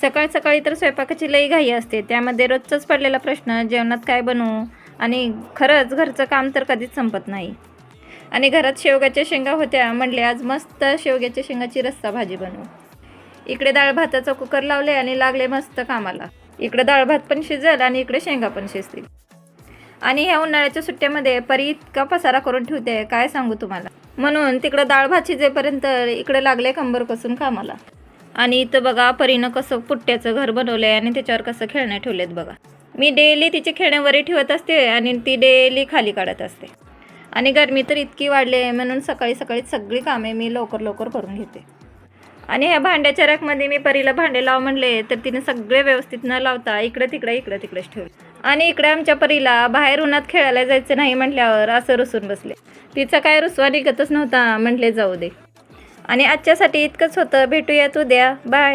सकाळ सकाळी तर स्वयंपाकाची लई घाई असते. त्यामध्ये रोजचाच पडलेला प्रश्न जेवणात काय बनवू. आणि खरंच घरचं काम तर कधीच संपत नाही. आणि घरात शेवग्याच्या शेंगा होत्या, म्हणले आज मस्त शेवग्याच्या शेंगाची रस्सा भाजी बनवू. इकडे डाळ भाताचा कुकर लावले आणि लागले मस्त कामाला. इकडे डाळ भात पण शिजेल आणि इकडे शेंगा पण शिजतील. आणि ह्या उन्हाळ्याच्या सुट्ट्यामध्ये परी इतका पसारा करून ठेवते काय सांगू तुम्हाला. म्हणून तिकडं डाळ भात शिजेपर्यंत इकडे लागले कंबर कसून कामाला. आणि इथं बघा परीनं कसं पुट्ट्याचं घर बनवलं आहे आणि त्याच्यावर कसं खेळणे ठेवलेत बघा. मी डेली तिचे खेळणे वरी ठेवत असते आणि ती डेली खाली काढत असते. आणि गरमी तर इतकी वाढली आहे म्हणून सकाळी सकाळी सगळी कामे मी लवकर लवकर करून घेते. आणि ह्या भांड्याच्या रॅकमध्ये मी परीला भांडे लाव म्हणले तर तिने सगळे व्यवस्थित न लावता इकडे तिकडेच ठेवले. आणि इकडे आमच्या परीला बाहेर उन्हात खेळायला जायचं नाही म्हटल्यावर असं रुसून बसले. तिचा काय रुसवा निघतच नव्हता. म्हटले जाऊ दे. आणि आजच्यासाठी इतकंच होतं. भेटूयात उद्या. बाय.